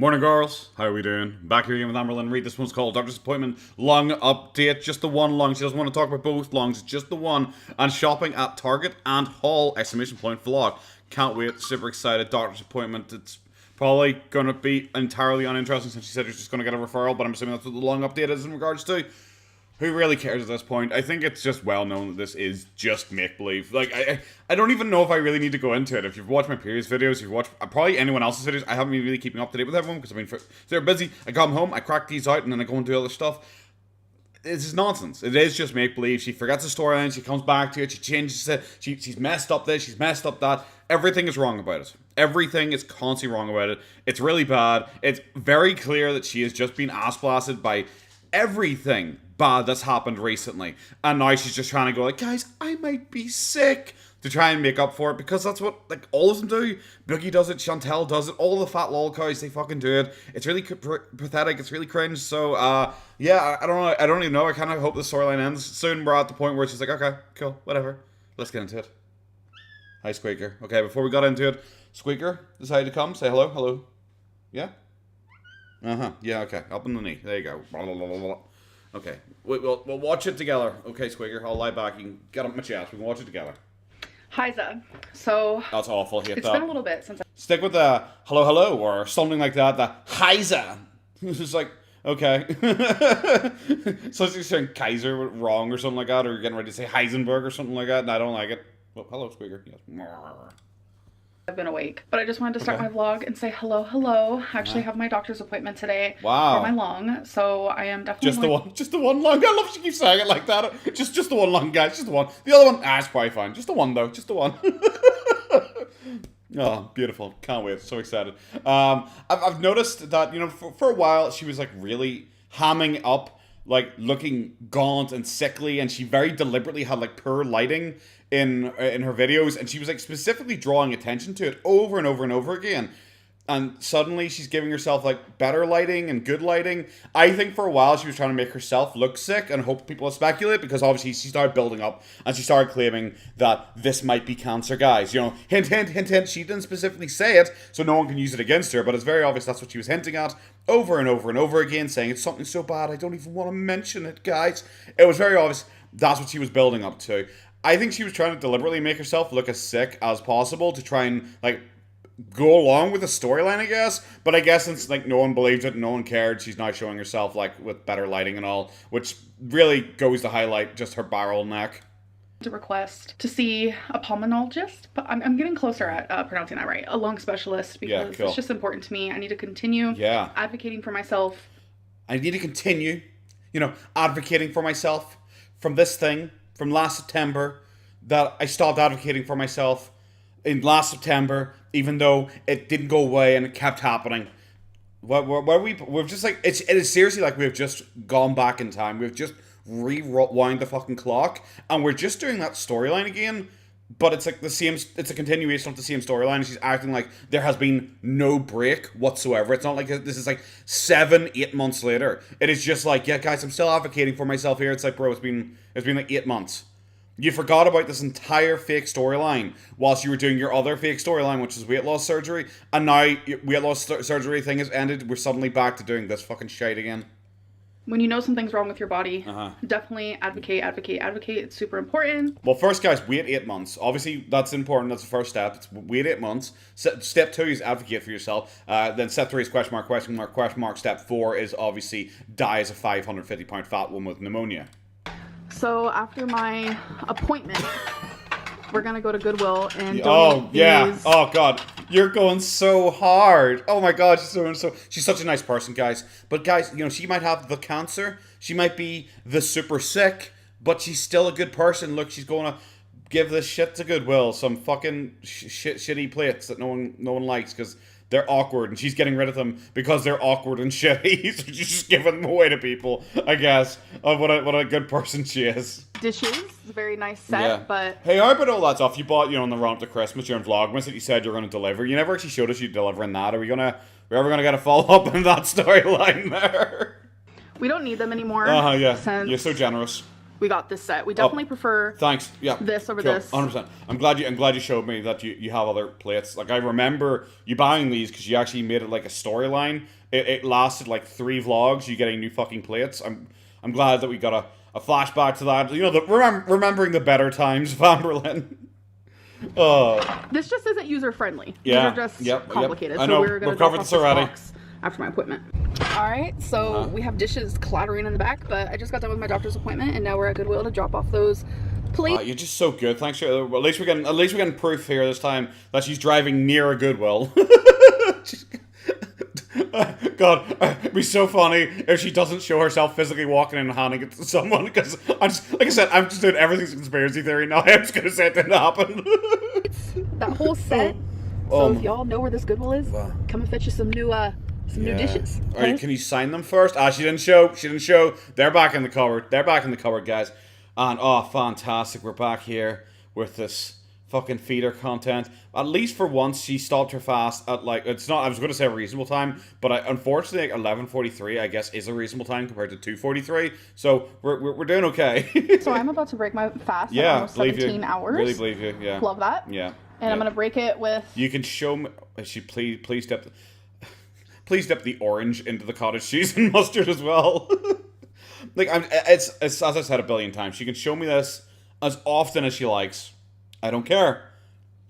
Morning, girls. How are we doing? Back here again with Amberlynn. Read this one's called Doctor's Appointment. Long update. Just the one long. She doesn't want to talk about both longs. It's just the one. And shopping at Target and Hall! Exclamation point vlog. Can't wait. Super excited. Doctor's Appointment. It's probably going to be entirely uninteresting since she said she's just going to get a referral. But I'm assuming that's what the long update is in regards to. Who really cares at this point? I think it's just well known that this is just make-believe. Like, I don't even know if I really need to go into it. If you've watched my previous videos, if you've watched probably anyone else's videos, I haven't been really keeping up to date with everyone because, I mean, they're busy. I come home, I crack these out, and then I go and do other stuff. This is nonsense. It is just make-believe. She forgets the storyline, she comes back to it, she changes it, she's messed up this, she's messed up that. Everything is wrong about it. Everything is constantly wrong about it. It's really bad. It's very clear that she has just been ass-blasted by everything bad that's happened recently, and now she's just trying to go like, guys, I might be sick, to try and make up for it, because that's what like all of them do. Boogie does it, Chantel does it, all the fat lol cows, they fucking do it. It's really pathetic, it's really cringe. So yeah, I don't even know. I kind of hope the storyline ends soon. We're at the point where she's like, okay, cool, whatever, let's get into it. Hi, Squeaker. Okay, before we got into it, Squeaker decided to come. Say hello. Yeah, yeah, okay, up on the knee, there you go. Blah, blah, blah, blah, blah. Okay, we'll watch it together. Okay, Squeaker, I'll lie back. You can get up my chest. We can watch it together. Hi, Zed. So... That's awful. Hate it's that. been a little bit since I... Stick with the hello or something like that. The Heiza. It's just like, okay. So you're saying Kaiser wrong or something like that, or you're getting ready to say Heisenberg or something like that, and I don't like it. Well, hello, Squeaker. Yes. I've been awake, but I just wanted to start my vlog and say hello. I actually have my doctor's appointment today for my lung, so I am definitely just the one lung. I love she keeps saying it like that. Just the one lung, guys. Just the one. The other one, it's probably fine. Just the one though. Just the one. Oh, beautiful. Can't wait. So excited. I've noticed that, you know, for a while she was like really hamming up, like looking gaunt and sickly, and she very deliberately had like poor lighting in her videos, and she was like specifically drawing attention to it over and over and over again. And suddenly she's giving herself like better lighting and good lighting. I think for a while she was trying to make herself look sick and hope people will speculate, because obviously she started building up and she started claiming that this might be cancer, guys. You know, hint, hint, hint, hint. She didn't specifically say it, so no one can use it against her, but it's very obvious that's what she was hinting at over and over and over again, saying it's something so bad I don't even want to mention it, guys. It was very obvious that's what she was building up to. I think she was trying to deliberately make herself look as sick as possible to try and like go along with the storyline, I guess. But I guess since like no one believed it, no one cared, she's now showing herself like with better lighting and all, which really goes to highlight just her barrel neck. To request to see a pulmonologist, but I'm getting closer at pronouncing that right. A lung specialist, because it's just important to me. I need to continue advocating for myself. I need to continue, you know, advocating for myself from this thing from last September, that I stopped advocating for myself in last September, even though it didn't go away and it kept happening. We've just like, it is seriously like we've just gone back in time. We've just rewind the fucking clock, and we're just doing that storyline again, but it's like the same, it's a continuation of the same storyline. She's acting like there has been no break whatsoever. It's not like this is like 7-8 months later. It is just like, yeah, guys, I'm still advocating for myself here. It's like, bro, it's been like 8 months. You forgot about this entire fake storyline whilst you were doing your other fake storyline, which is weight loss surgery, and now weight loss surgery thing has ended. We're suddenly back to doing this fucking shit again. When you know something's wrong with your body, definitely advocate. It's super important. Well, first, guys, wait 8 months. Obviously, that's important. That's the first step. It's wait 8 months. Step 2 is advocate for yourself. Then step 3 is question mark. Step 4 is obviously die as a 550-pound fat woman with pneumonia. So after my appointment, we're gonna go to Goodwill and donate these. Oh god, you're going so hard. Oh my god, she's such a nice person, guys. But guys, you know, she might have the cancer, she might be the super sick, but she's still a good person. Look, she's gonna give this shit to Goodwill, some fucking shitty plates that no one likes because they're awkward, and she's getting rid of them because they're awkward and shitty. So she's just giving them away to people, I guess, of what a good person she is. Dishes, it's a very nice set, but... Hey, how about all that stuff you bought, you know, on the run up to Christmas during Vlogmas that you said you were going to deliver? You never actually showed us you delivering that. Are we ever going to get a follow-up in that storyline there? We don't need them anymore. Yeah. You're so generous. we got this set. We definitely prefer thanks. Yeah. This over this. 100%. I'm glad you showed me that you have other plates. Like I remember you buying these because you actually made it like a storyline. It lasted like 3 vlogs, you getting new fucking plates. I'm glad that we got a flashback to that. You know, remembering the better times of Amberlynn. This just isn't user friendly. Yeah. These are just complicated. I know. So we're gonna covered this already. After my appointment. Alright, so we have dishes clattering in the back, but I just got done with my doctor's appointment and now we're at Goodwill to drop off those plates. You're just so good. Thanks. At least we're getting proof here this time that she's driving near a Goodwill. God, it'd be so funny if she doesn't show herself physically walking in and handing it to someone, because like I said, I'm just doing everything's conspiracy theory now. I'm just gonna say it didn't happen. That whole set. So if y'all know where this Goodwill is, come and fetch you some new dishes. Alright, can you sign them first? She didn't show. They're back in the cupboard. Guys. And fantastic. We're back here with this fucking feeder content. At least for once, she stopped her fast at like, it's not, I was going to say a reasonable time, but unfortunately, like 11:43, I guess, is a reasonable time compared to 2:43. So we're doing okay. So I'm about to break my fast. Yeah, almost 17 hours. Really believe you. Yeah. Love that. Yeah. And I'm gonna break it with. You can show me. Please dip the orange into the cottage cheese and mustard as well. Like it's as I said a billion times. She can show me this as often as she likes. I don't care.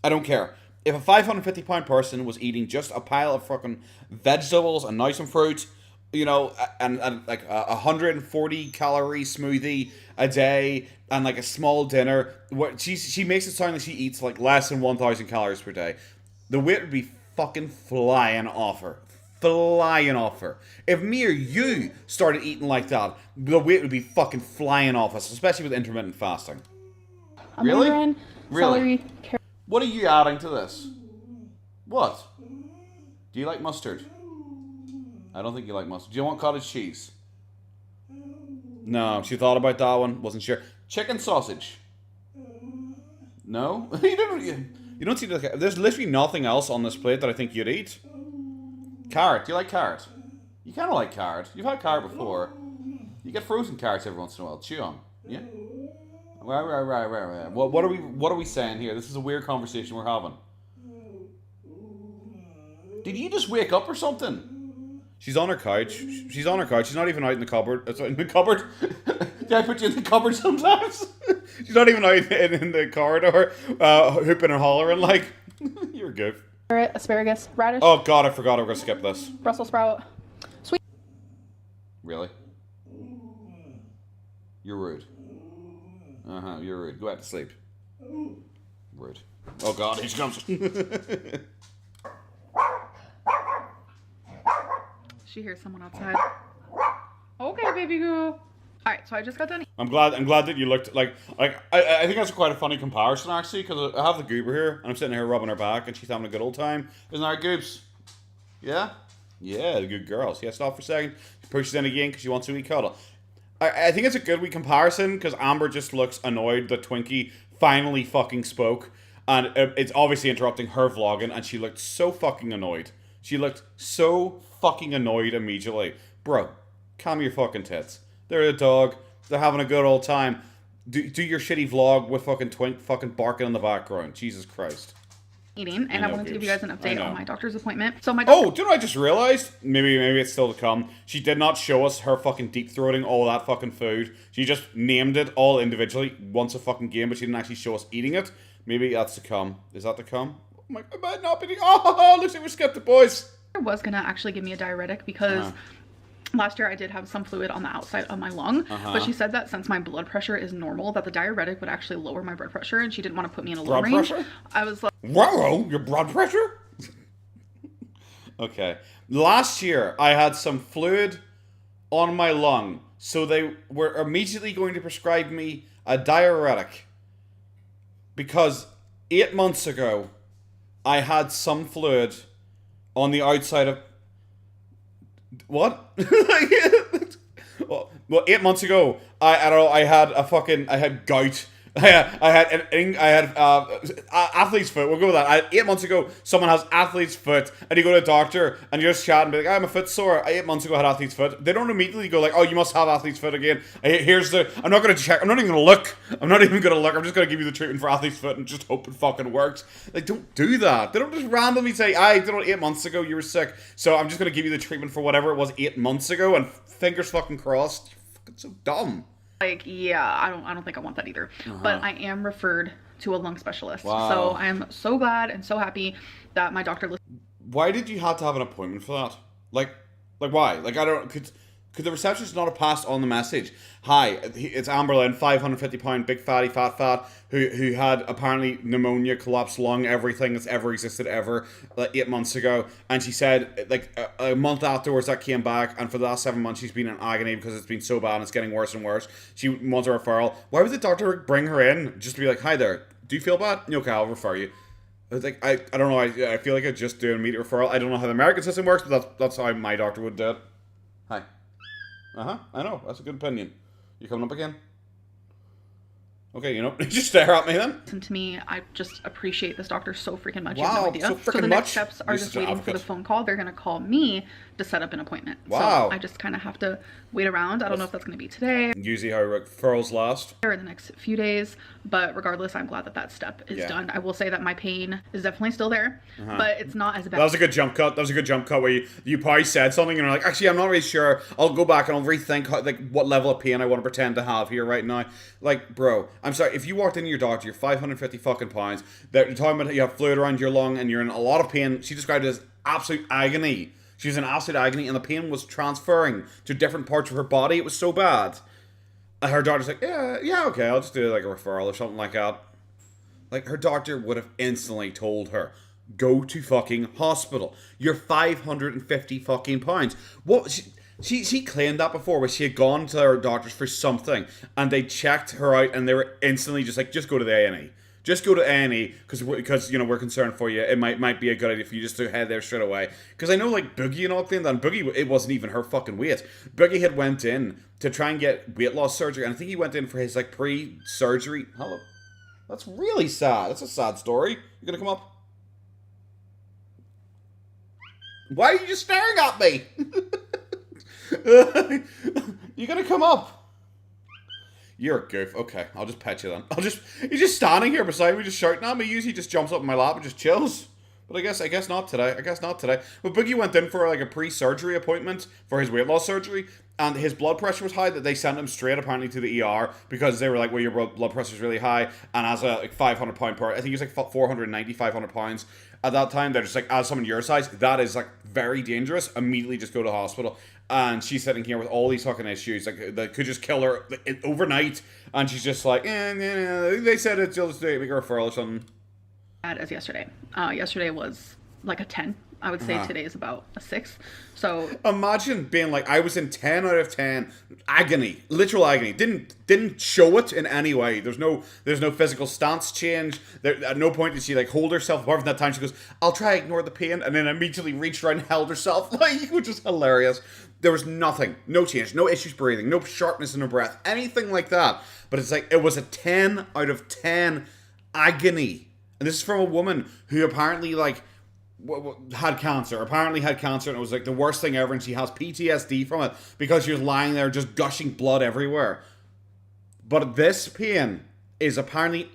If a 550-pound person was eating just a pile of fucking vegetables and nice and fruit, you know, and like a 140-calorie smoothie a day and like a small dinner, what she makes it sound like she eats like less than 1,000 calories per day. The weight would be fucking flying off her. If me or you started eating like that, the weight would be fucking flying off us, especially with intermittent fasting. Really? Celery, carrot. What are you adding to this? What? Do you like mustard? I don't think you like mustard. Do you want cottage cheese? No, she thought about that one. Wasn't sure. Chicken sausage? No? You don't see the... There's literally nothing else on this plate that I think you'd eat. Carrot. Do you like carrot? You kind of like carrot. You've had carrot before. You get frozen carrots every once in a while. Chew on. Yeah? Right. What are we saying here? This is a weird conversation we're having. Did you just wake up or something? She's on her couch. She's not even out in the cupboard. In the cupboard? Did I put you in the cupboard sometimes? She's not even out in the corridor, hooping and hollering like. You're a goof. Carrot, asparagus, radish. Oh God, I forgot I was gonna skip this. Brussels sprout. Sweet. Really? You're rude. You're rude. Go back to sleep. Rude. Oh God, here she comes. She hears someone outside. Okay, baby girl. Alright, so I just got done. I'm glad that you looked like I think that's quite a funny comparison actually, because I have the goober here and I'm sitting here rubbing her back and she's having a good old time. Isn't that goobs? Yeah? Yeah, the good girls. Yeah, stop for a second. She pushes in again because she wants to eat cuddle. I think it's a good wee comparison because Amber just looks annoyed that Twinkie finally fucking spoke, and it's obviously interrupting her vlogging, and she looked so fucking annoyed. She looked so fucking annoyed immediately. Bro, calm your fucking tits. They're a dog. They're having a good old time. Do your shitty vlog with fucking Twink fucking barking in the background. Jesus Christ. Eating, and I wanted to give you guys an update on my doctor's appointment. So my do you know what I just realized? Maybe it's still to come. She did not show us her fucking deep throating all that fucking food. She just named it all individually once a fucking game, but she didn't actually show us eating it. Maybe that's to come. Is that to come? Oh my, I might not be. Oh, looks like we skipped the boys. I was gonna actually give me a diuretic because last year I did have some fluid on the outside of my lung, but she said that since my blood pressure is normal, that the diuretic would actually lower my blood pressure, and she didn't want to put me in a low range. Pressure? I was like, whoa, your blood pressure? Okay. Last year, I had some fluid on my lung, so they were immediately going to prescribe me a diuretic. Because 8 months ago, I had some fluid on the outside of... What? Well, 8 months ago, I had gout I had athlete's foot. We'll go with that. 8 months ago, someone has athlete's foot, and you go to a doctor and you just chat and be like, "I'm a foot sore." 8 months ago, I had athlete's foot. They don't immediately go like, "Oh, you must have athlete's foot again." I'm not going to check. I'm not even going to look. I'm just going to give you the treatment for athlete's foot and just hope it fucking works. They don't do that. They don't just randomly say, "I don't know, 8 months ago you were sick, so I'm just going to give you the treatment for whatever it was 8 months ago." And fingers fucking crossed. You're fucking so dumb. Like, yeah, I don't think I want that either. But I am referred to a lung specialist. Wow. So I am so glad and so happy that my doctor listened. Why did you have to have an appointment for that? Like why? Like, I don't... Could the receptionist not have passed on the message? Hi, it's Amberlynn, 550-pound, big fatty, fat, who had apparently pneumonia, collapsed lung, everything that's ever existed ever, like 8 months ago. And she said, like, a month afterwards that came back, and for the last 7 months she's been in agony because it's been so bad and it's getting worse and worse. She wants a referral. Why would the doctor bring her in just to be like, "Hi there, do you feel bad? Okay, I'll refer you." It's like, I don't know, I feel like I just do an immediate referral. I don't know how the American system works, but that's how my doctor would do it. Hi. I know. That's a good opinion. You coming up again? Okay, just stare at me then. Listen to me. I just appreciate this doctor so freaking much. Wow, you have no idea. so freaking the much. next steps are just waiting for the phone call. They're going to call me to set up an appointment. Wow. So I just kind of have to wait around. I don't know if that's going to be today Usually how referrals last. or in the next few days. But regardless, I'm glad that that step is done. I will say that my pain is definitely still there, but it's not as bad. That was a good jump cut. Where you probably said something and you're like, actually, I'm not really sure. I'll go back and I'll rethink what level of pain I want to pretend to have here right now. Like, bro, I'm sorry. If you walked into your doctor, you're 550 fucking pounds. They're talking about you have fluid around your lung and you're in a lot of pain. She described it as absolute agony. She was in absolute agony and the pain was transferring to different parts of her body. It was so bad. And her doctor's like, yeah, okay, I'll just do like a referral or something like that. Like, her doctor would have instantly told her, go to fucking hospital. You're 550 fucking pounds. What? She claimed that before, where she had gone to her doctors for something, and they checked her out, and they were instantly just like, just go to the A&E. Just go to A&E, because we're concerned for you. It might be a good idea for you just to head there straight away. Because I know, like, Boogie and all claimed that, and Boogie, it wasn't even her fucking weight. Boogie had went in to try and get weight loss surgery, and I think he went in for his, like, pre-surgery. Hello. That's really sad. That's a sad story. You gonna come up? Why are you just staring at me? You gonna come up? You're a goof. Okay, I'll just pet you then. He's just standing here beside me, just shouting at me. Usually he just jumps up in my lap and just chills. But I guess not today. But Boogie went in for like a pre-surgery appointment for his weight loss surgery, and his blood pressure was high that they sent him straight apparently to the ER because they were like, well, your blood pressure is really high, and as a 500 pound per, I think he was like 490, 500 pounds at that time. They're just like, as someone your size, that is like very dangerous. Immediately just go to the hospital. And she's sitting here with all these fucking issues, like, that could just kill her overnight. And she's just like, they said it's just make a referral or something. Bad as yesterday. Yesterday was like a 10. I would say today is about a 6. So imagine being like, I was in 10 out of 10. Agony. Literal agony. Didn't show it in any way. There's no physical stance change. At no point did she like hold herself. Apart from that time she goes, I'll try to ignore the pain, and then immediately reached around and held herself, like, which is hilarious. There was nothing. No change. No issues breathing. No sharpness in her breath. Anything like that. But it's like, it was a 10 out of 10 agony. And this is from a woman who apparently, like, had cancer. And it was, like, the worst thing ever. And she has PTSD from it because she was lying there just gushing blood everywhere. But this pain is apparently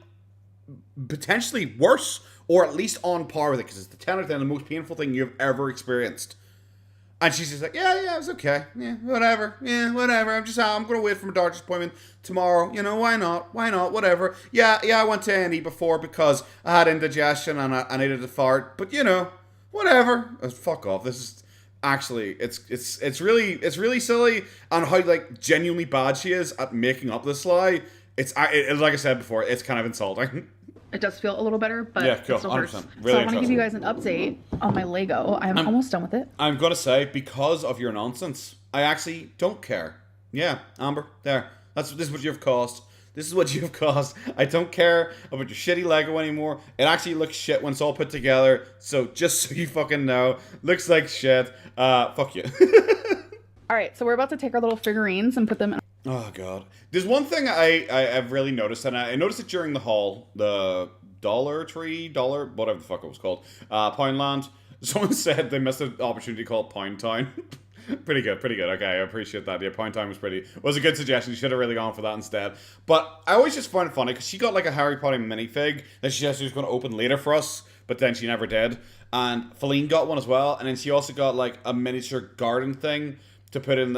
potentially worse, or at least on par with it, because it's the 10 out of 10, the most painful thing you've ever experienced. And she's just like, yeah, it's okay. Yeah, whatever. I'm going to wait for my doctor's appointment tomorrow. Why not? Whatever. Yeah, I went to A&E before because I had indigestion and I needed to fart. But, whatever. Fuck off. This is actually, it's really silly. And how, like, genuinely bad she is at making up this lie. It's like I said before, it's kind of insulting. It does feel a little better, but yeah, cool. it still hurts. Really so I want to give you guys an update on my Lego. I'm almost done with it. I'm going to say, because of your nonsense, I actually don't care. Yeah, Amber, there. This is what you've caused. I don't care about your shitty Lego anymore. It actually looks shit when it's all put together. So just so you fucking know, looks like shit. Fuck you. All right, so we're about to take our little figurines and put them in. Oh god. There's one thing I've really noticed, and I noticed it during the haul, the whatever the fuck it was called, Poundland. Someone said they missed an opportunity called Pound Town. Pretty good, pretty good. Okay, I appreciate that. Yeah, Pound Town was a good suggestion. You should have really gone for that instead. But I always just find it funny because she got like a Harry Potter minifig that she said she was going to open later for us, but then she never did. And Feline got one as well, and then she also got like a miniature garden thing to put in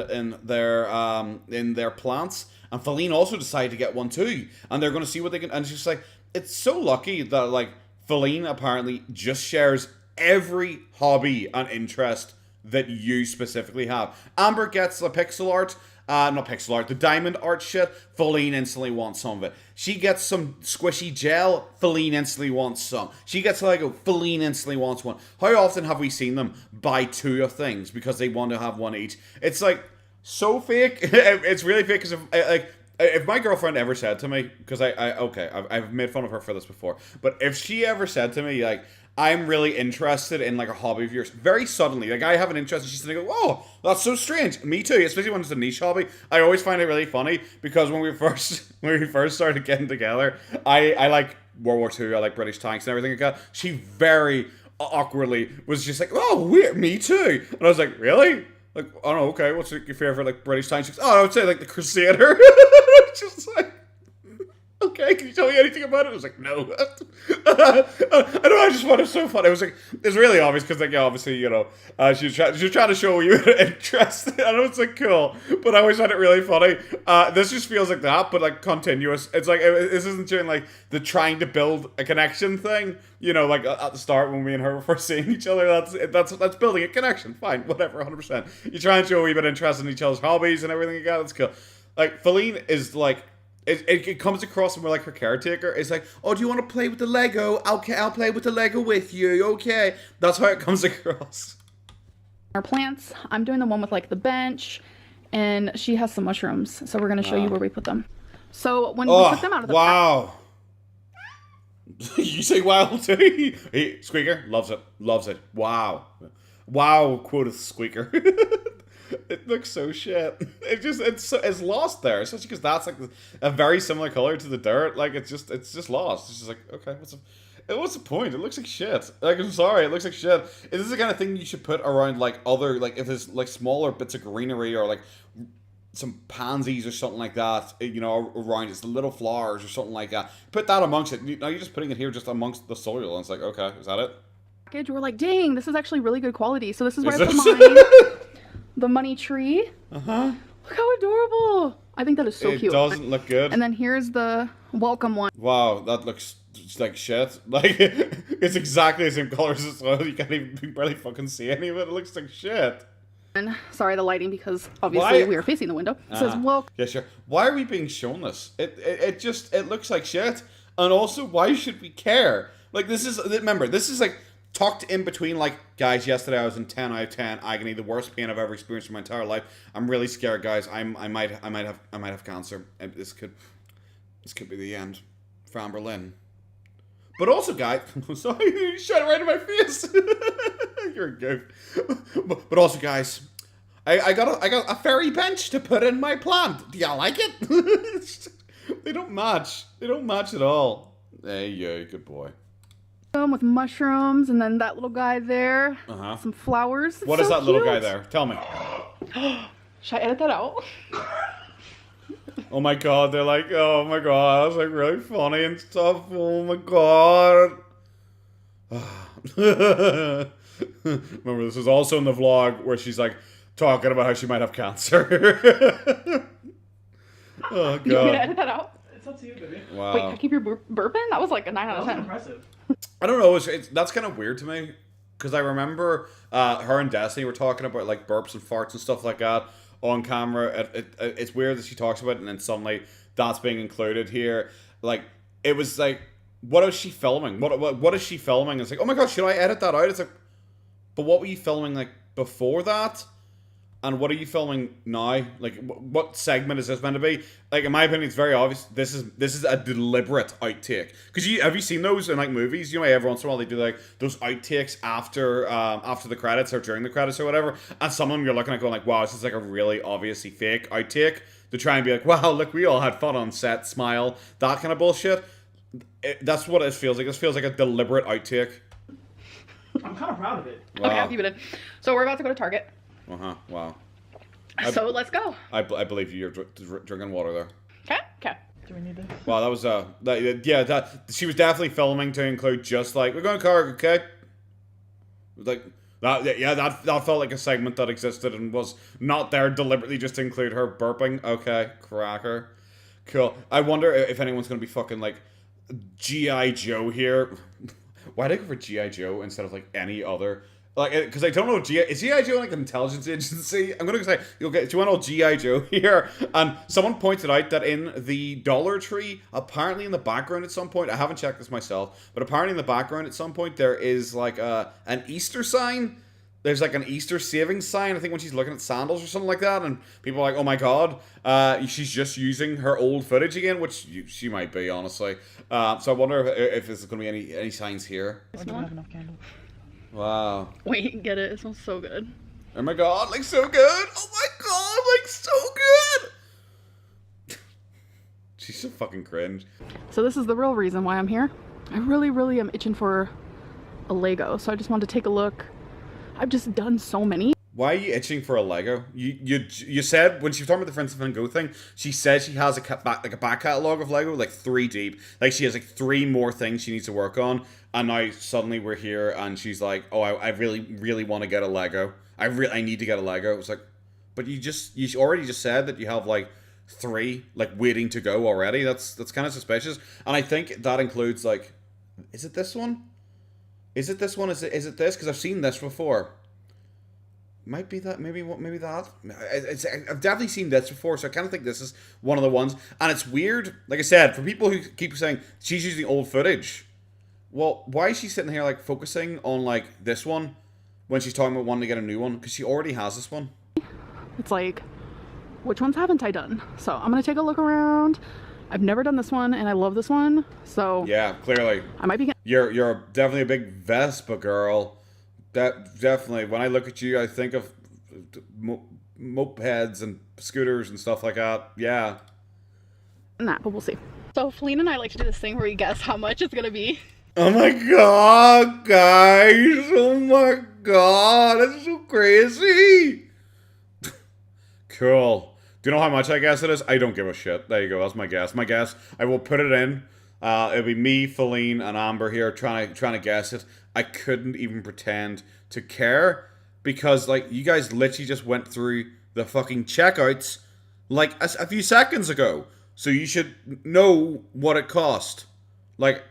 their plants. And Feline also decided to get one too, and they're going to see what they can. And it's just like, it's so lucky that like Feline apparently just shares every hobby and interest that you specifically have. Amber gets the pixel art, not pixel art, the diamond art shit. Feline instantly wants some of it. She gets some squishy gel. Feline instantly wants some. She gets Lego. Feline instantly wants one. How often have we seen them buy two of things because they want to have one each? It's like so fake. It's really fake because if my girlfriend ever said to me, because I've made fun of her for this before, but if she ever said to me like, I'm really interested in like a hobby of yours, very suddenly, like I have an interest, and she's gonna go, oh, that's so strange. Me too, especially when it's a niche hobby. I always find it really funny because when we first started getting together, I like World War II, I like British tanks and everything like that. She very awkwardly was just like, oh, weird, me too. And I was like, really? Like, oh no, okay, what's your favorite like British tank? She goes, oh, I would say like the Crusader. Just like, okay, can you tell me anything about it? I was like, no. I know, I just found it so funny. It was like, it's really obvious because like, yeah, obviously, you know, she was trying to show you interest. I know it's like cool, but I always find it really funny. This just feels like that, but like continuous. It's like, this isn't doing like the trying to build a connection thing. You know, like at the start when me and her were first seeing each other, that's building a connection. Fine, whatever, 100%. You try and show a wee bit of interest in each other's hobbies and everything like that. That's cool. Like Feline is like, it comes across more like her caretaker. It's like, oh, do you want to play with the Lego? Okay, I'll play with the Lego with you. Okay, that's how it comes across. Our plants. I'm doing the one with like the bench, and she has some mushrooms. So we're gonna show you where we put them. So when we put them out of the wow. You say wow too? Hey, Squeaker loves it. Loves it. Wow. Wow, quote Squeaker. It looks so shit. It's lost there, especially because that's like a very similar color to the dirt. Like it's just lost. It's just like, okay, what's the point? It looks like shit. Like, I'm sorry, it looks like shit. Is this the kind of thing you should put around like other, like if there's like smaller bits of greenery or like some pansies or something like that, you know, around it's the little flowers or something like that. Put that amongst it. Now you're just putting it here just amongst the soil, and it's like, okay, is that it? We're like, dang, this is actually really good quality. So this is where I put mine. The money tree. Uh-huh. Look how adorable. I think that is so cute. It doesn't look good. And then here's the welcome one. Wow, that looks like shit. Like, it's exactly the same colors as well. You can't even barely fucking see any of it. It looks like shit. And sorry, the lighting, because obviously we are facing the window. It says welcome. Yeah, sure. Why are we being shown this? It looks like shit. And also, why should we care? Like, remember, this is like tucked in between, like, guys, yesterday I was in 10 out of 10 agony, the worst pain I've ever experienced in my entire life. I'm really scared, guys. I might have cancer. This could be the end for Amberlynn. But also, guys, sorry, you shot it right in my face. You're a goof. But also, guys, I got a fairy bench to put in my plant. Do y'all like it? They don't match. They don't match at all. Hey, yeah, good boy. With mushrooms, and then that little guy there. Some flowers. What is that little guy there? Tell me. Should I edit that out? Oh my god, they're like, oh my god, that's like really funny and stuff. Oh my god. Remember, this is also in the vlog where she's like talking about how she might have cancer. Oh god. You want me to edit that out? It's up to you, baby. Wow. Wait, can I keep your burping? That was like a 9 out of 10. Impressive. I don't know. That's kind of weird to me because I remember her and Destiny were talking about like burps and farts and stuff like that on camera. It's weird that she talks about it and then suddenly that's being included here. Like, it was like, what is she filming? What is she filming? It's like, oh my god, should I edit that out? It's like, but what were you filming like before that? And what are you filming now? Like, what segment is this meant to be? Like, in my opinion, it's very obvious. This is a deliberate outtake. Because have you seen those in like movies? You know, every once in a while they do like those outtakes after the credits or during the credits or whatever. And some of them you're looking at going like, wow, this is like a really obviously fake outtake to try and be like, wow, look, we all had fun on set, smile, that kind of bullshit. That's what it feels like. This feels like a deliberate outtake. I'm kind of proud of it. Wow. Okay, I'll keep it in. So we're about to go to Target. Wow. So let's go. I believe you. You're drinking water there. Okay. Do we need this? Wow, that was she was definitely filming to include just like we're going to Target, okay? Like that, yeah, that felt like a segment that existed and was not there deliberately just to include her burping. Okay, cracker, cool. I wonder if anyone's gonna be fucking like G.I. Joe here. Why did I go for G.I. Joe instead of like any other? Like, because I don't know, is G.I. Joe like an intelligence agency? I'm going to say, okay, do you want all G.I. Joe here? And someone pointed out that in the Dollar Tree, apparently in the background at some point, I haven't checked this myself, but apparently in the background at some point, there is like an Easter sign. There's like an Easter savings sign, I think when she's looking at sandals or something like that, and people are like, oh my god, she's just using her old footage again, which she might be, honestly. So I wonder if there's going to be any signs here. I don't have enough candles. Wow. Wait, get it. It smells so good. Oh my god, like so good! Oh my god, like so good! She's so fucking cringe. So this is the real reason why I'm here. I really, really am itching for a Lego, so I just wanted to take a look. I've just done so many. Why are you itching for a Lego? You said, when she was talking about the Friends of Van Gogh thing, she said she has a back catalogue of Lego, like 3 deep. Like she has like 3 more things she needs to work on. And now suddenly we're here and she's like, oh, I really, really want to get a Lego. I need to get a Lego. It's like, but you already just said that you have like 3 like waiting to go already. That's kind of suspicious. And I think that includes like, is it this one? Is it this one? Is it this? Because I've seen this before. Might be that, maybe that. I've definitely seen this before, so I kind of think this is one of the ones. And it's weird, like I said, for people who keep saying she's using old footage. Well, why is she sitting here like focusing on like this one when she's talking about wanting to get a new one? Because she already has this one. It's like, which ones haven't I done? So I'm gonna take a look around. I've never done this one, and I love this one. So yeah, clearly I might be. You're definitely a big Vespa girl. That definitely. When I look at you, I think of mopeds and scooters and stuff like that. Yeah. Nah, but we'll see. So Feline and I like to do this thing where we guess how much it's gonna be. Oh my god, guys! Oh my god, that's so crazy! Cool. Do you know how much I guess it is? I don't give a shit. There you go, that's my guess. My guess, I will put it in. It'll be me, Feline, and Amber here trying to guess it. I couldn't even pretend to care because, like, you guys literally just went through the fucking checkouts like a few seconds ago. So you should know what it cost. Like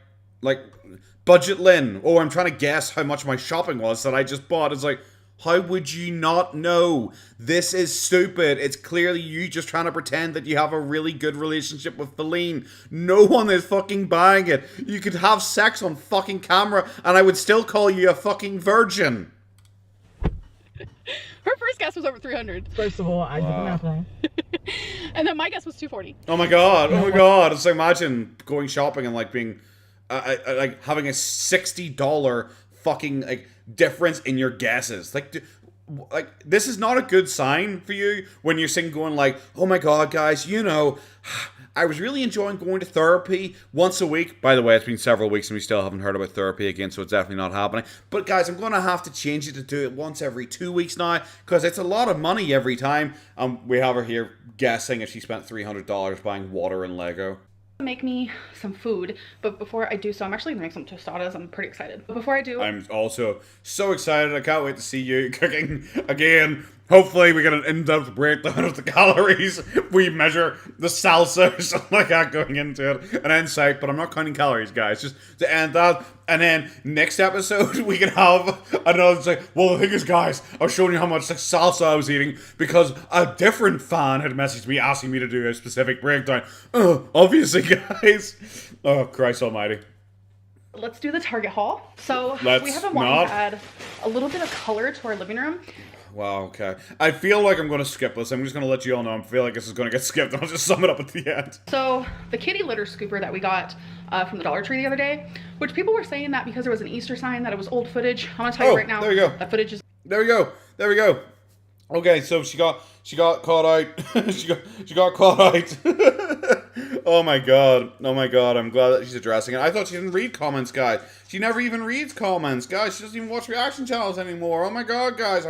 Budget Lynn. Oh, I'm trying to guess how much my shopping was that I just bought. It's like, how would you not know? This is stupid. It's clearly you just trying to pretend that you have a really good relationship with Feline. No one is fucking buying it. You could have sex on fucking camera and I would still call you a fucking virgin. Her first guess was over 300. First of all, I did the math wrong. And then my guess was 240. Oh my god. Oh my god. It's like, imagine going shopping and like being like having a $60 fucking like difference in your guesses. Like this is not a good sign for you when you're sitting going like, oh my god, guys, you know, I was really enjoying going to therapy once a week. By the way, it's been several weeks and we still haven't heard about therapy again, so it's definitely not happening. But guys, I'm going to have to change it to do it once every 2 weeks now because it's a lot of money every time. We have her here guessing if she spent $300 buying water and Lego. Make me some food, but before I do so, I'm actually gonna make some tostadas. I'm pretty excited. But before I do, I'm also so excited. I can't wait to see you cooking again. Hopefully we get an in-depth breakdown of the calories. We measure the salsa or something like that going into it. An insight, but I'm not counting calories, guys. Just to end that. And then next episode, we can have another, it's like, well, the thing is, guys, I was showing you how much like, salsa I was eating because a different fan had messaged me asking me to do a specific breakdown. Obviously, guys. Oh, Christ almighty. Let's do the Target haul. So Let's we have been wanting not. to add a little bit of color to our living room. wow, okay. I feel like I'm going to skip this. I'm just going to let you all know. I feel like this is going to get skipped, and I'll just sum it up at the end. So, the kitty litter scooper that we got from the Dollar Tree the other day, which people were saying that because there was an Easter sign that it was old footage. I'm going to tell you right now. There you go. That footage is... There we go. There we go. Okay, so she got caught out. she got caught out. Oh my god. Oh my god. I'm glad that she's addressing it. I thought she didn't read comments, guys. She never even reads comments, guys. She doesn't even watch reaction channels anymore. Oh my god, guys.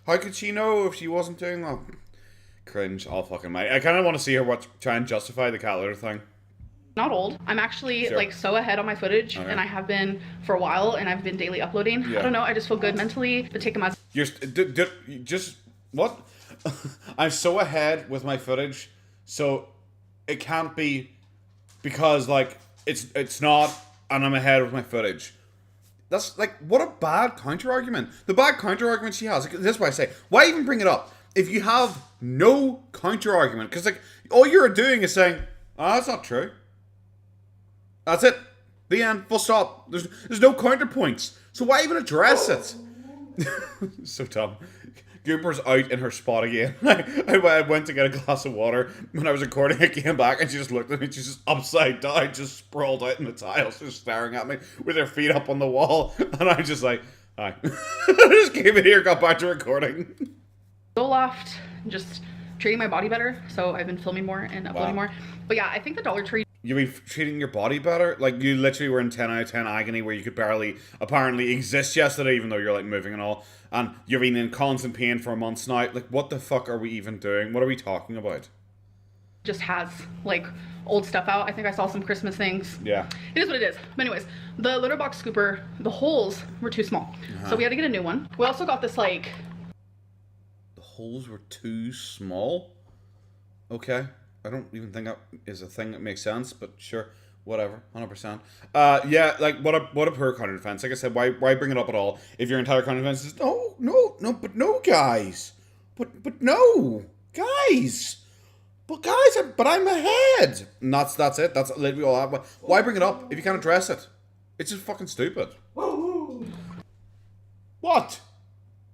How could she know if she wasn't doing that? Cringe. All fucking might. I kind of want to see her try and justify the cat litter thing. Not old. I'm actually like so ahead on my footage, and I have been for a while, and I've been daily uploading. I don't know. I just feel good mentally. But taking my... Just what? I'm so ahead with my footage, so it can't be because like it's not, and I'm ahead with my footage. That's like, what a bad counter argument. The bad counter argument she has. This is why I say, why even bring it up if you have no counter argument? Because like all you're doing is saying, oh, that's not true. That's it. The end. Full stop. There's no counterpoints. So why even address it? So dumb. Gooper's out in her spot again. I went to get a glass of water. When I was recording, I came back and she just looked at me. She's just upside down, just sprawled out in the tiles, just staring at me with her feet up on the wall. And I'm just like, hi. I just came in here, got back to recording. Zoloft, just treating my body better. So I've been filming more and uploading more. But yeah, I think the Dollar Tree... You mean treating your body better? Like, you literally were in 10 out of 10 agony where you could barely, apparently, exist yesterday, even though you're, like, moving and all. And you've been in constant pain for months now. Like, what the fuck are we even doing? What are we talking about? Just has, like, old stuff out. I think I saw some Christmas things. Yeah. It is what it is. But anyways, the litter box scooper, the holes were too small. So we had to get a new one. We also got this, like... The holes were too small? Okay. I don't even think that is a thing that makes sense, but sure, whatever, 100%. Yeah, like, what a poor counter defense. Like I said, why bring it up at all if your entire counter defense is, no, guys. But no, guys. But I'm ahead. And that's it. That's literally all that. Why bring it up if you can't address it? It's just fucking stupid. What?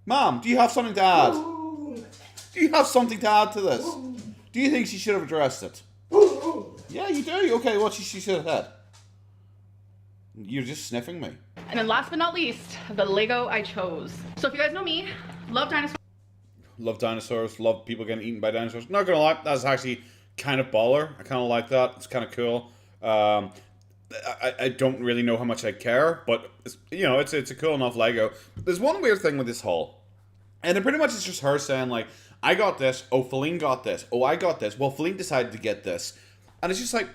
Mom, do you have something to add? Do you have something to add to this? Do you think she should have addressed it? Yeah, you do. Okay, what she should have had? You're just sniffing me. And then last but not least, the Lego I chose. So if you guys know me, love dinosaurs. Love dinosaurs. Love people getting eaten by dinosaurs. Not gonna lie, that's actually kind of baller. I kind of like that. It's kind of cool. I don't really know how much I care, but it's, you know, it's a cool enough Lego. There's one weird thing with this haul, and it pretty much is just her saying like, I got this. Oh, Feline got this. Oh, I got this. Well, Feline decided to get this. And it's just like,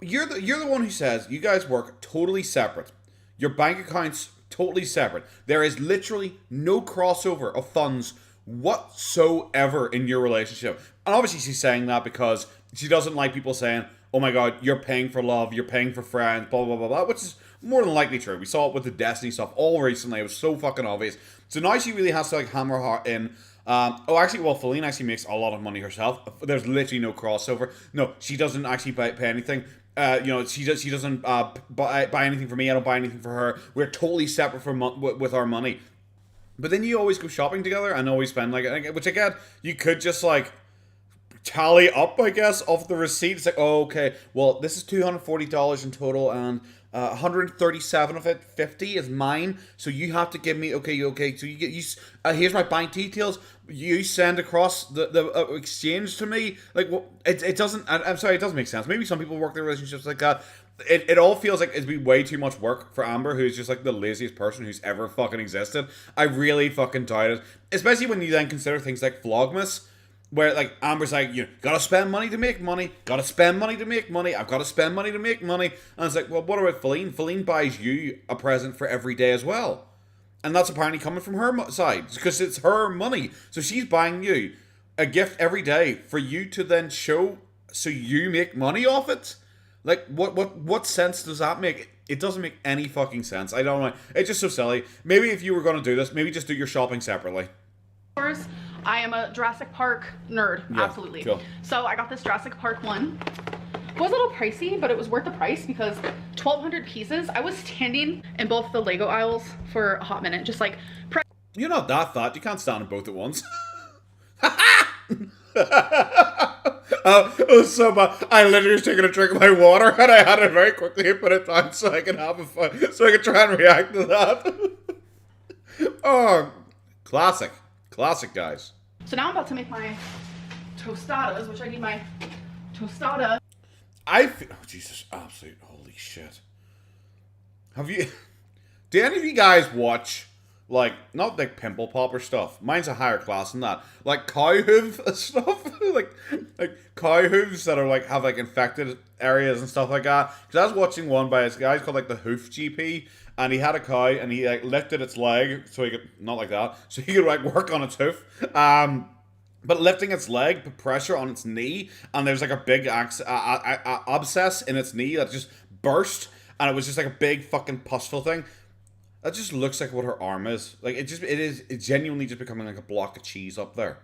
you're the one who says you guys work totally separate. Your bank accounts totally separate. There is literally no crossover of funds whatsoever in your relationship. And obviously she's saying that because she doesn't like people saying, oh my god, you're paying for love, you're paying for friends, blah, blah, blah, blah, which is more than likely true. We saw it with the Destiny stuff all recently. It was so fucking obvious. So now she really has to like hammer her in. Feline actually makes a lot of money herself. There's literally no crossover. No, she doesn't actually pay anything. She doesn't buy anything for me. I don't buy anything for her. We're totally separate with our money. But then you always go shopping together and always spend like, which again, you could just like tally up, I guess, off the receipt. It's like, oh, okay, well, this is $240 in total, and 137 of it, 50 is mine. So you have to give me, okay. So here's my bank details. You send across the exchange to me. Like, well, it doesn't. I'm sorry, it doesn't make sense. Maybe some people work their relationships like that. It all feels like it'd be way too much work for Amber, who's just like the laziest person who's ever fucking existed. I really fucking doubt it. Especially when you then consider things like Vlogmas, where like Amber's like, you gotta spend money to make money, gotta spend money to make money, I've gotta spend money to make money. And it's like, well, what about Feline? Feline buys you a present for every day as well. And that's apparently coming from her side, because it's her money. So she's buying you a gift every day for you to then show, so you make money off it. Like, what sense does that make? It doesn't make any fucking sense. I don't know. It's just so silly. Maybe if you were going to do this, maybe just do your shopping separately. I am a Jurassic Park nerd, yeah, absolutely. Cool. So I got this Jurassic Park one. It was a little pricey, but it was worth the price because 1,200 pieces. I was standing in both the Lego aisles for a hot minute, just like You're not that fat. You can't stand them both at once. It was so bad. I literally was taking a drink of my water and I had it very quickly and put it down so I could have a fun, so I could try and react to that. Oh, classic. Classic, guys. So now I'm about to make my tostadas, which I need my tostada. Oh, Jesus, absolute holy shit. Do any of you guys watch, like, not like pimple popper stuff? Mine's a higher class than that. Like cow hoof stuff? like cow hooves that are like, have like infected areas and stuff like that. Because I was watching one by this guy called like the Hoof GP, and he had a cow and he like lifted its leg so he could, not like that, so he could like work on its hoof. But lifting its leg put pressure on its knee, and there's like a big abscess in its knee that just burst, and it was just like a big fucking pustule thing. That just looks like what her arm is. Like, it's genuinely just becoming like a block of cheese up there.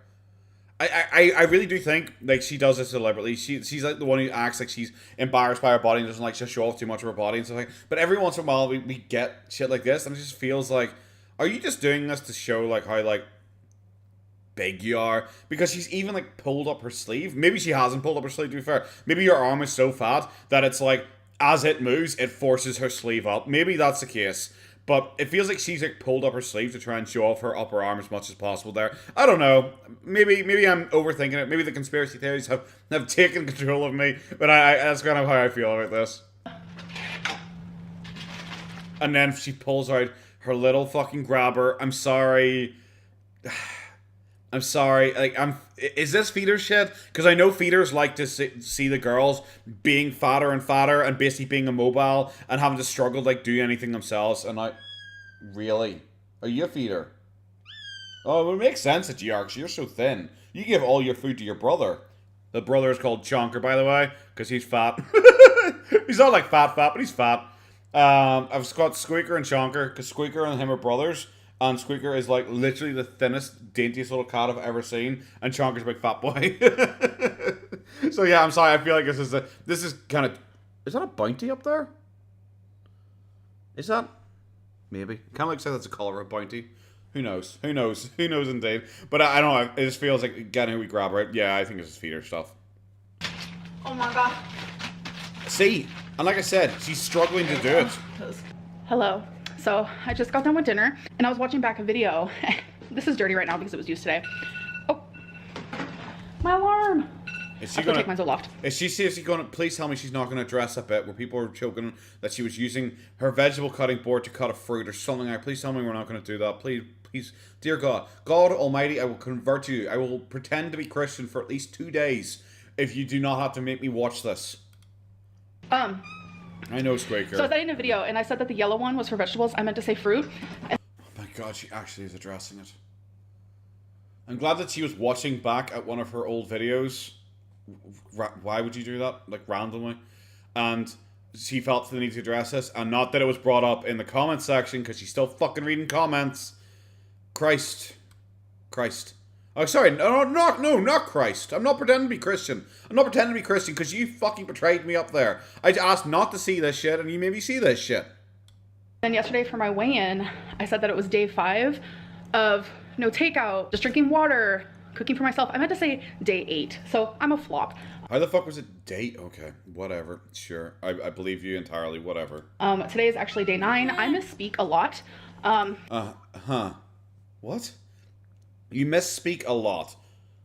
I really do think, like, she does this deliberately. She's like the one who acts like she's embarrassed by her body and doesn't like to show off too much of her body and stuff like that. But every once in a while we get shit like this, and it just feels like, are you just doing this to show like how like big you are? Because she's even like pulled up her sleeve. Maybe she hasn't pulled up her sleeve, to be fair. Maybe your arm is so fat that it's like, as it moves, it forces her sleeve up. Maybe that's the case. But it feels like she's like pulled up her sleeve to try and show off her upper arm as much as possible there. I don't know. Maybe I'm overthinking it. Maybe the conspiracy theories have taken control of me. But that's kind of how I feel about this. And then she pulls out her little fucking grabber. I'm sorry. I'm sorry. Like, is this feeder shit? Because I know feeders like to see the girls being fatter and fatter and basically being immobile and having to struggle to like do anything themselves. And really? Are you a feeder? Oh, it makes sense that you are, because you're so thin. You give all your food to your brother. The brother is called Chonker, by the way, because he's fat. He's not like fat, but he's fat. I've got Squeaker and Chonker, because Squeaker and him are brothers. And Squeaker is like literally the thinnest, daintiest little cat I've ever seen, and Chonker's a big fat boy. So yeah, I'm sorry. I feel like this is kind of. Is that a bounty up there? Is that? Maybe. Kind of looks like that's a color of a bounty. Who knows? Who knows? Who knows indeed? But I don't know. It just feels like getting who we grab right. Yeah, I think it's just feeder stuff. Oh my god. See, and like I said, she's struggling to do it. Hello. So I just got done with dinner and I was watching back a video. This is dirty right now because it was used today. Oh, my alarm. Is she going to take mine to loft? Is she seriously going to, please tell me she's not going to address that bit where people are joking that she was using her vegetable cutting board to cut a fruit or something. Please tell me we're not going to do that. Please, dear God. God Almighty, I will convert you. I will pretend to be Christian for at least 2 days if you do not have to make me watch this. I know, Squeaker. So I was editing a video and I said that the yellow one was for vegetables. I meant to say fruit. Oh my god, she actually is addressing it. I'm glad that she was watching back at one of her old videos. Why would you do that? Like, randomly. And she felt the need to address this. And not that it was brought up in the comment section, because she's still fucking reading comments. Christ. Oh, sorry. No, not Christ. I'm not pretending to be Christian. I'm not pretending to be Christian because you fucking betrayed me up there. I asked not to see this shit and you made me see this shit. Then yesterday for my weigh-in, I said that it was day 5 of no takeout, just drinking water, cooking for myself. I meant to say day 8, so I'm a flop. How the fuck was it day? Okay, whatever. Sure. I believe you entirely. Whatever. Today is actually day 9. I misspeak a lot. What? You misspeak a lot.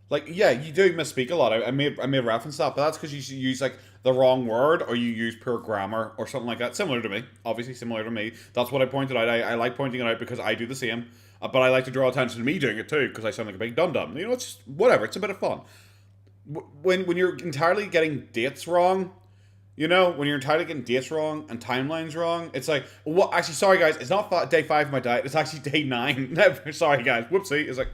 Like, yeah, you do misspeak a lot. I made reference to that, but that's because you use like the wrong word or you use poor grammar or something like that. Similar to me. Obviously similar to me. That's what I pointed out. I like pointing it out because I do the same. But I like to draw attention to me doing it too because I sound like a big dum-dum. You know, it's just, whatever. It's a bit of fun. When you're entirely getting dates wrong, you know, when you're entirely getting dates wrong and timelines wrong, it's like, well, actually, sorry guys, it's not day 5 of my diet. It's actually day 9. Sorry guys, whoopsie. It's like,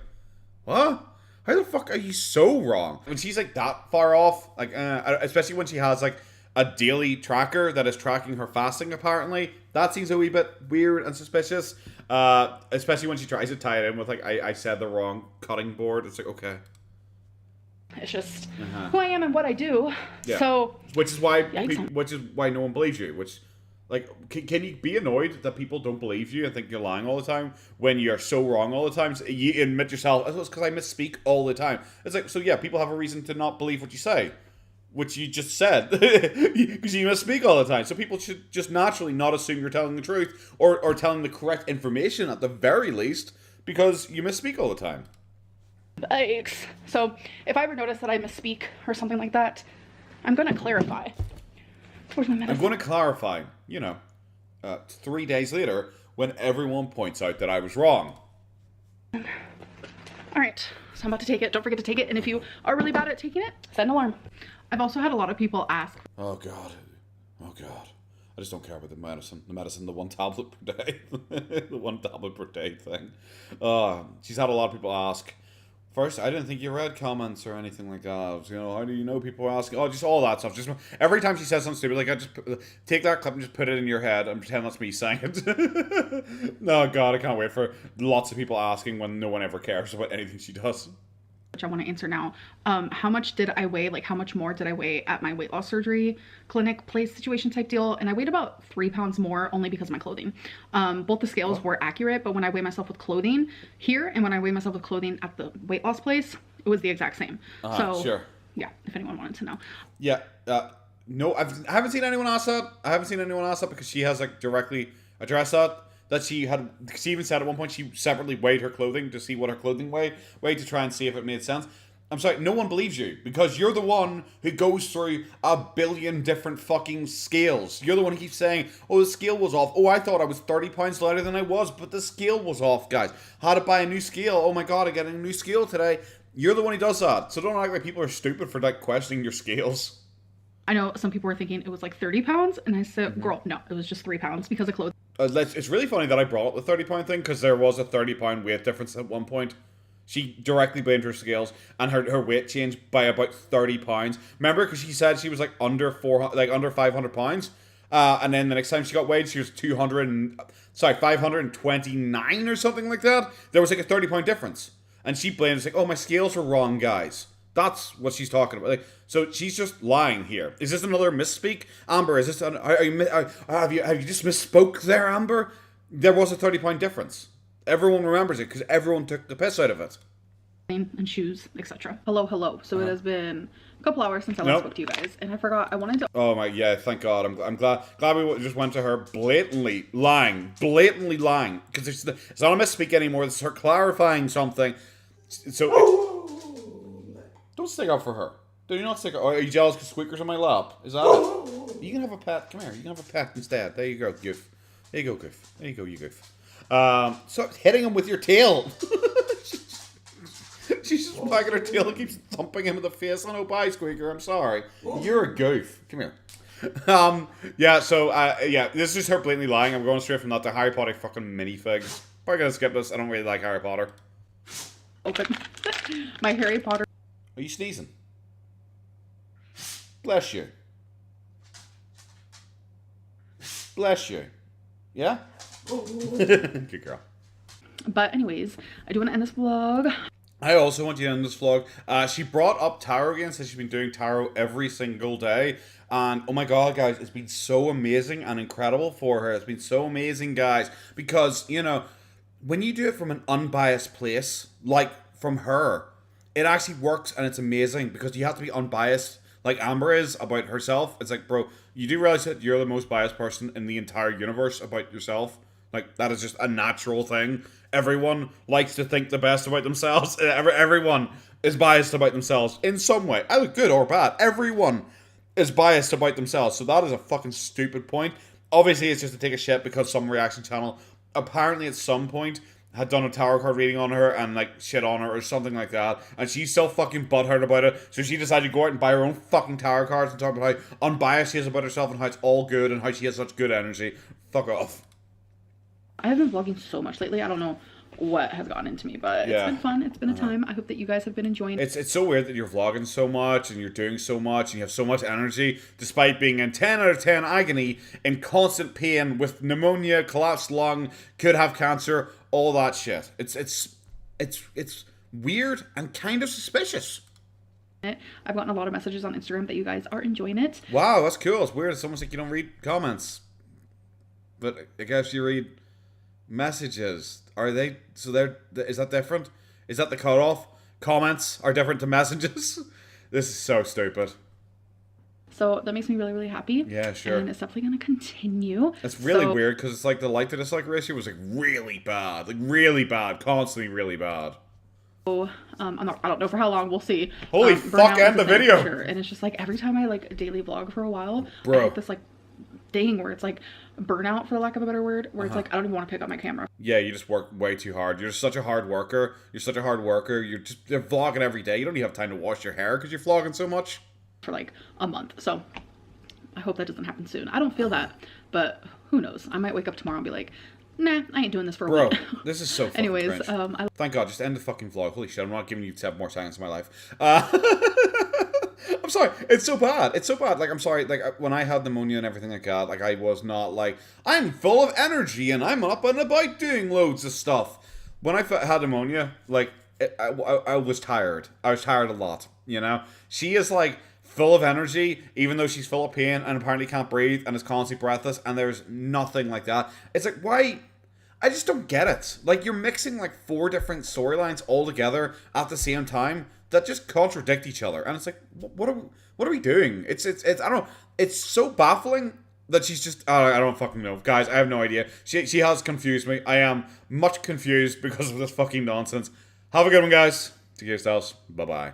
what? How the fuck are you so wrong? When she's like that far off, like, especially when she has like a daily tracker that is tracking her fasting, apparently, that seems a wee bit weird and suspicious. Especially when she tries to tie it in with like, I said the wrong cutting board. It's like, okay. It's just who I am and what I do. Yeah. So, which is why no one believes you. Which Like, can you be annoyed that people don't believe you and think you're lying all the time when you're so wrong all the time? So you admit yourself, oh, it's because I misspeak all the time. It's like, so yeah, people have a reason to not believe what you say, which you just said, because you misspeak all the time. So people should just naturally not assume you're telling the truth or telling the correct information at the very least, because you misspeak all the time. Yikes. So if I ever notice that I misspeak or something like that, I'm going to clarify. Where's my medicine? I'm going to clarify, 3 days later, when everyone points out that I was wrong. All right, so I'm about to take it. Don't forget to take it. And if you are really bad at taking it, set an alarm. I've also had a lot of people ask. Oh, God. I just don't care about the medicine. The 1 tablet per day. The 1 tablet per day thing. She's had a lot of people ask. First, I didn't think you read comments or anything like that. How do you know people are asking? Oh, just all that stuff. Just every time she says something stupid, like I just take that clip and just put it in your head and pretend that's me saying it. No, God, I can't wait for lots of people asking when no one ever cares about anything she does. Which I want to answer now. How much did I weigh? Like, how much more did I weigh at my weight loss surgery clinic place situation type deal? And I weighed about 3 pounds more only because of my clothing. Both the scales were accurate, but when I weigh myself with clothing here and when I weigh myself with clothing at the weight loss place, it was the exact same. So, sure. Yeah, if anyone wanted to know. Yeah. No, I haven't seen anyone ask that. I haven't seen anyone ask that because she has like directly addressed that. That she even said at one point she separately weighed her clothing to see what her clothing weighed to try and see if it made sense. I'm sorry, no one believes you because you're the one who goes through a billion different fucking scales. You're the one who keeps saying, oh, the scale was off. Oh, I thought I was 30 pounds lighter than I was, but the scale was off, guys. Had to buy a new scale. Oh my God, I'm getting a new scale today. You're the one who does that. So don't act like people are stupid for like questioning your scales. I know some people were thinking it was like 30 pounds, and I said, girl, no, it was just 3 pounds because of clothing. It's really funny that I brought up the 30-pound thing, because there was a 30-pound weight difference at one point. She directly blamed her scales, and her weight changed by about 30 pounds. Remember, because she said she was like under 500 pounds, and then the next time she got weighed, she was 529 or something like that. There was like a 30-pound difference, and she blamed, like, oh, my scales are wrong, guys. That's what she's talking about. Like, so she's just lying here. Is this another misspeak, Amber? Is this have you just misspoke there, Amber? There was a 30-pound difference. Everyone remembers it because everyone took the piss out of it. And shoes, etc. Hello. So it has been a couple hours since I last spoke to you guys, and I forgot I wanted to. Oh my, yeah, thank God. I'm glad we just went to her blatantly lying, because it's not a misspeak anymore. It's her clarifying something. So. Don't stick up for her. Do you not stick up? Are you jealous because Squeaker's on my lap? Is that it? You can have a pet. Come here. You can have a pet instead. There you go, Goof. There you go, Goof. There you go, you Goof. Stop hitting him with your tail. She's just wagging her tail and keeps thumping him in the face. Oh no, bye, Squeaker. I'm sorry. You're a goof. Come here. Yeah, this is her blatantly lying. I'm going straight from that to Harry Potter fucking minifigs. Probably gonna skip this. I don't really like Harry Potter. Open. My Harry Potter. Are you sneezing? Bless you. Bless you. Yeah? Good girl. But anyways, I do want to end this vlog. I also want you to end this vlog. She brought up tarot again, says she's been doing tarot every single day. And oh my God, guys, it's been so amazing and incredible for her. It's been so amazing, guys. Because, when you do it from an unbiased place, like from her, it actually works and it's amazing because you have to be unbiased like Amber is about herself. It's like, bro, you do realize that you're the most biased person in the entire universe about yourself. Like, that is just a natural thing. Everyone likes to think the best about themselves. Everyone is biased about themselves in some way. Either good or bad. Everyone is biased about themselves. So that is a fucking stupid point. Obviously, it's just to take a shit because some reaction channel apparently at some point had done a tarot card reading on her and like shit on her or something like that, and she's so fucking butthurt about it, so she decided to go out and buy her own fucking tarot cards and talk about how unbiased she is about herself and how it's all good and how she has such good energy. Fuck off. I have been vlogging so much lately. I don't know what has gotten into me, but it's been fun. It's been a time. I hope that you guys have been enjoying it. It's so weird that you're vlogging so much and you're doing so much and you have so much energy despite being in 10 out of 10 agony, in constant pain with pneumonia, collapsed lung, could have cancer, all that shit. It's weird and kind of suspicious. I've gotten a lot of messages on Instagram that you guys are enjoying it. Wow, that's cool. It's weird. It's almost like you don't read comments. But I guess you read messages. Are they? So is that different? Is that the cutoff? Comments are different to messages? This is so stupid. So that makes me really, really happy. Yeah, sure. And it's definitely going to continue. It's really weird because it's like the like to dislike ratio was like really bad. Like really bad. Constantly really bad. So, I don't know for how long, we'll see. Holy fuck, burnout end is the a thing video. for sure. And it's just like every time I like daily vlog for a while, Bro. I hit this like thing where it's like burnout, for the lack of a better word, where it's like I don't even want to pick up my camera. Yeah, you just work way too hard. You're such a hard worker. You're vlogging every day. You don't even have time to wash your hair because you're vlogging so much. For like a month. So I hope that doesn't happen soon. I don't feel that, but who knows? I might wake up tomorrow and be like, nah, I ain't doing this for a Bro, week. this is so fucking Anyways, cringe. I Thank God, just end the fucking vlog. Holy shit, I'm not giving you 7 more seconds of my life. I'm sorry, it's so bad. It's so bad. Like, I'm sorry, like, when I had pneumonia and everything like that, like, I was not like, I'm full of energy and I'm up and about doing loads of stuff. When I had pneumonia, like, I was tired. I was tired a lot, you know? She is, like, full of energy, even though she's full of pain and apparently can't breathe and is constantly breathless, and there's nothing like that. It's like, why? I just don't get it. Like, you're mixing, like, 4 different storylines all together at the same time that just contradict each other. And it's like, what are we doing? It's I don't know. It's so baffling that she's just, I don't fucking know. Guys, I have no idea. She has confused me. I am much confused because of this fucking nonsense. Have a good one, guys. Take care of yourselves. Bye-bye.